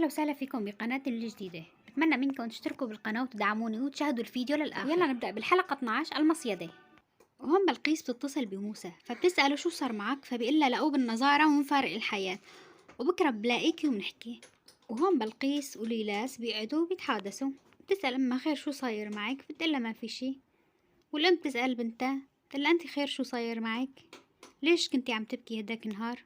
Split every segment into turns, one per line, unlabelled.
وسهلا فيكم بقناتي الجديدة. بتمنى منكم تشتركوا بالقناة وتدعموني وتشاهدوا الفيديو للآخر. يلا نبدأ بالحلقة 12 المصيدة. وهون بلقيس بتتصل بموسى فبتسأله شو صار معك، فبيقلها لقوه بالنظارة ومفارق الحياة وبكرة بلاقيكي وبنحكي. وهون بلقيس وليلاس بيقعدوا بيتحادثوا. بتسأل أمها خير شو صاير معك، بتقلها ما في شي. والأم بتسأل بنتها بتقلها أنت خير شو صاير معك، ليش كنتي عم تبكي هداك النهار؟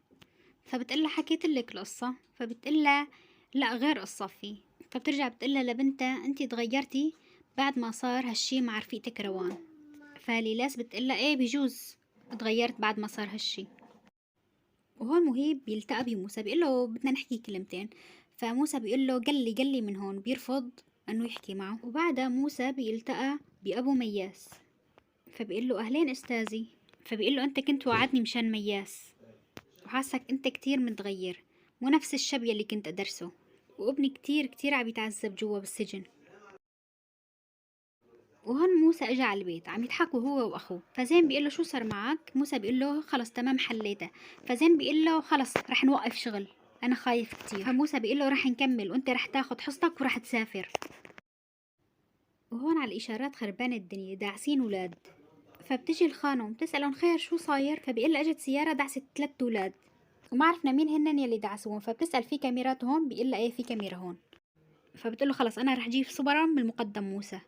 فبتقلها حكيتلك القصة، فبتقلها لا غير قصة فيه. فبترجع بتقلها لبنتها انتي تغيرتي بعد ما صار هالشي مع رفيقتك روان. فليلاس بتقلها ايه بجوز اتغيرت بعد ما صار هالشي. وهون مهيب بيلتقى بموسى بيقله بدنا نحكي كلمتين. فموسى بيقله قلي من هون، بيرفض انه يحكي معه. وبعدها موسى بيلتقى بأبو مياس فبيقله اهلين استاذي. فبيقله انت كنت وعدني مشان مياس وحاسك انت كتير متغير، مو نفس الشاب يلي كنت ادرسه، وابني كتير عم يتعذب جوا بالسجن. وهون موسى اجا على البيت عم يضحكوا هو واخوه. فزين بيقول له شو صار معك، موسى بيقول له خلص تمام حليته. فزين بيقول له خلص رح نوقف شغل، انا خايف كتير. فموسى بيقول له رح نكمل وانت رح تاخد حصتك ورح تسافر. وهون على الاشارات خربانه الدنيا داعسين ولاد. فبتجي الخانم بتسألهم خير شو صاير، فبيقول اجت سيارة دعست 3 اولاد وما عرفنا مين هن يلي دعسوهم. فبتسأل في كاميرات هون، بيقول لها ايه في كاميرا هون. فبتقول له خلص انا رح اجيب صبرهم بالمقدم موسى.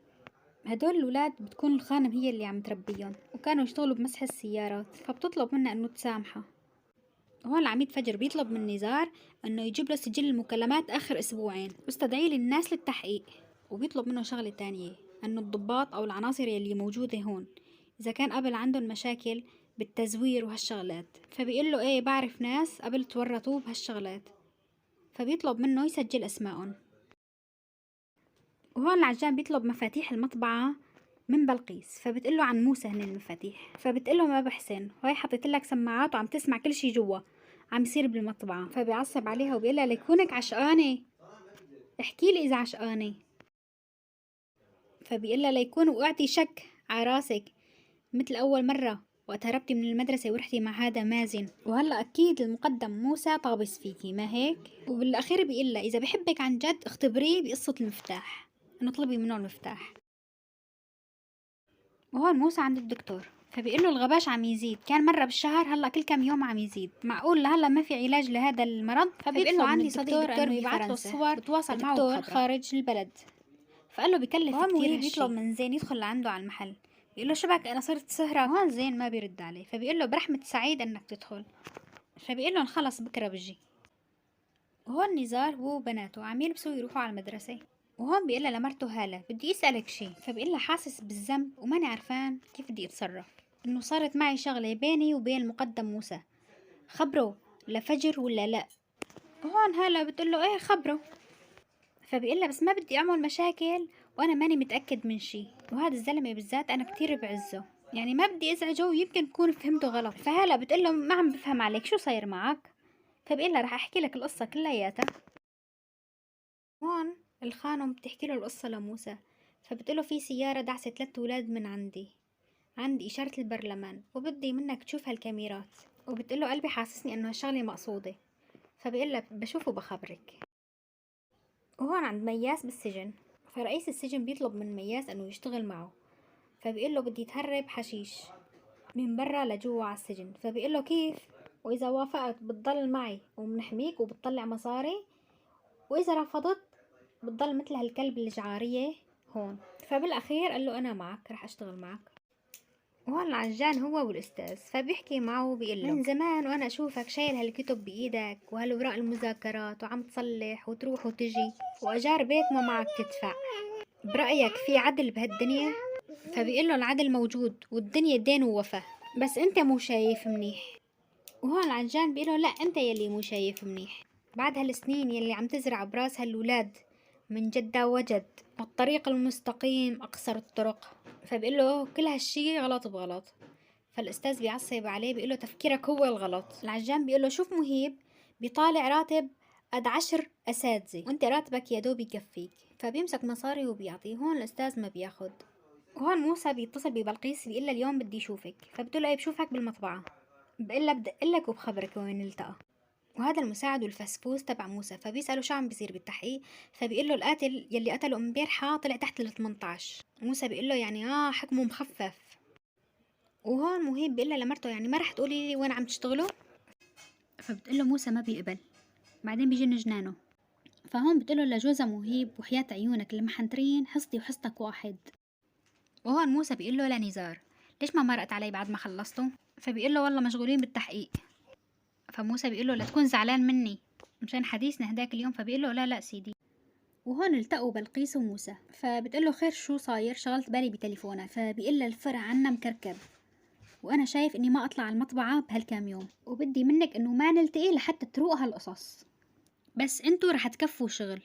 هدول الولاد بتكون الخانم هي اللي عم تربيهم وكانوا يشتغلوا بمسح السيارات، فبتطلب منها انه تسامحها. وهون العميد فجر بيطلب من نزار انه يجيب له سجل المكالمات اخر اسبوعين واستدعي للناس للتحقيق. وبيطلب منه شغلة تانية، انه الضباط او العناصر اللي موجودة هون اذا كان قبل عندهم مشاكل بالتزوير وهالشغلات. فبيقول له ايه بعرف ناس قبل تورطوا بهالشغلات، فبيطلب منه يسجل اسمائهم. وهون العجان بيطلب مفاتيح المطبعة من بلقيس، فبتقله عن موسى هن المفاتيح. فبتقله ما بحسن، هاي حطيت لك سماعات وعم تسمع كل شي جوا عم يصير بالمطبعة. فبيعصب عليها وبيقلها ليكونك عشقانة، احكي لي اذا عشقانة. فبيقلها ليكون وقعتي شك على راسك مثل اول مرة وقت هربتي من المدرسة ورحتي مع هذا مازن، وهلا اكيد المقدم موسى طابس فيكي ما هيك. وبالاخير بيقلها اذا بحبك عن جد اختبريه بقصة المفتاح، انه اطلبي منه المفتاح. وهون موسى عند الدكتور، فبيقول له الغباش عم يزيد، كان مرة بالشهر هلا كل كم يوم عم يزيد، معقول لهلا ما في علاج لهذا المرض؟ فبيقول له عندي صديق دكتور يبعث له الصور بتواصل معه دكتور خارج البلد. فقال له بكلف كثير. بيطلب من زين يدخل لعنده على المحل، بيقول له شبك انا صرت سهرة. وهون زين ما بيرد عليه، فبيقول له برحمة سعيد انك تدخل. فبيقول له خلص بكره بجي. وهون نزار هو وبناته عم يلبسوا يروحوا على المدرسة. وهون بيقلها لمرته هالة بدي اسألك شي. فبيقلها حاسس بالذنب وماني عرفان كيف بدي اتصرف، انه صارت معي شغلة بيني وبين المقدم موسى، خبره لفجر ولا لا؟ وهون هالة بتقله ايه خبره. فبيقلها بس ما بدي اعمل مشاكل وانا ماني متأكد من شي، وهذا الزلمة بالذات انا كتير بعزه، يعني ما بدي ازعجه ويمكن تكون فهمته غلط. فهلا بتقله ما عم بفهم عليك شو صاير معك. فبيقلها رح احكي لك القصة كلياتها. هون الخانم بتحكي له القصة لموسى، فبتقوله في سيارة دعست 3 ولاد من عندي إشارة البرلمان وبدي منك تشوف هالكاميرات. وبتقوله قلبي حاسسني إنه هالشغلة مقصودة. فبيقلها بشوفه بخبرك. وهون عند مياس بالسجن، فرئيس السجن بيطلب من مياس إنه يشتغل معه. فبيقله بدي تهرب حشيش من برا لجوا على السجن. فبيقله كيف؟ وإذا وافقت بتضل معي وبنحميك وبتطلع مصاري، وإذا رفضت بتضل مثل هالكلب الجعارية هون. فبالأخير قال له أنا معك رح أشتغل معك. وهون العجان هو والأستاذ، فبيحكي معه وبيقول له من زمان وأنا أشوفك شايل هالكتب بإيدك وهالوراق المذاكرات وعم تصلح وتروح وتجي وأجار بيت ما معك تدفع، برأيك في عدل بهالدنيا؟ فبيقول له العدل موجود والدنيا دين ووفا، بس أنت مو شايف منيح. وهون العجان بيقول له لا أنت يلي مو شايف منيح، بعد هالسنين يلي عم تزرع براس هالولاد من جدة وجد، والطريق المستقيم أقصر الطرق. فبيقول له كل هالشي غلط بغلط. فالأستاذ بيعصب عليه بيقول له تفكيرك هو الغلط. العجام بيقول له شوف مهيب بيطالع راتب قد 10 أساتذة وانت راتبك يا دوب يكفيك. فبيمسك مصاري وبيعطيه. هون الأستاذ ما بياخد. وهون موسى بيتصل ببلقيس بيقول لها اليوم بدي اشوفك. فبتقول له ايه بشوفك بالمطبعة. بقول لها بدقلك وبخبرك وين نلتقى. وهذا المساعد والفسفوس تبع موسى، فبيسأله شو عم بيصير بالتحقيق، فبيقول له القاتل يلي قتله امبارحة طلع تحت ال 18. موسى بيقول له يعني حكمه مخفف. وهون مهيب بيقول لمرته يعني ما رح تقولي لي وين عم تشتغلوا؟ فبتقول له موسى ما بيقبل، بعدين بيجن جنانه. فهون بتقول له لجوزها مهيب وحياة عيونك المحنترين حصتي وحصتك واحد. وهون موسى بيقول له لنزار ليش ما مرقت علي بعد ما خلصتوا؟ فبيقول له والله مشغولين بالتحقيق. فموسى بيقول له لا تكون زعلان مني مشان حديثنا هداك اليوم. فبيقول له لا سيدي. وهون التقوا بلقيس وموسى، فبتقول له خير شو صاير؟ شغلت بالي بتليفونك. فبيقول لها الفرع عنا مكركب، وانا شايف اني ما اطلع المطبعة بهالكام يوم، وبدي منك انه ما نلتقي لحتى تروق هالقصص، بس انتو رح تكفوا شغل.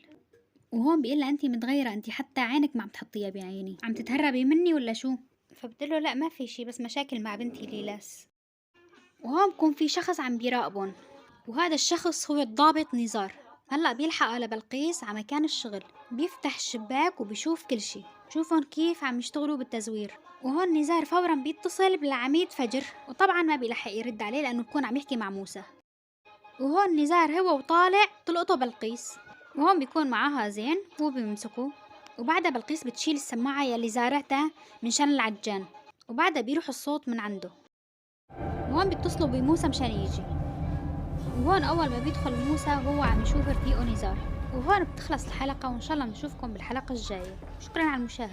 وهون بيقول لها انتي متغيرة، انتي حتى عينك ما عم تحطيها بعيني، عم تتهربي مني ولا شو؟ فبتقول له لا ما في شي، بس مشاكل مع بنتي ليلاس. وهون بكون في شخص عم بيراقبهم، وهذا الشخص هو الضابط نزار. هلا بيلحق على بلقيس على مكان الشغل، بيفتح الشباك وبيشوف كل شي، بشوفهم كيف عم يشتغلوا بالتزوير. وهون نزار فورا بيتصل بالعميد فجر، وطبعا ما بيلحق يرد عليه لانه بكون عم يحكي مع موسى. وهون نزار هو وطالع تلقطه بلقيس، وهون بيكون معاها زين هو بيمسكه. وبعدها بلقيس بتشيل السماعة يلي زارعتها من شان العجان، وبعدها بيروح الصوت من عنده. وهون بيتصلوا بموسى مشان يجي. وهون أول ما بيدخل موسى وهو عم يشوف رفيقه نزار. وهون بتخلص الحلقة، وإن شاء الله بنشوفكم بالحلقة الجاية. شكرا على المشاهدة.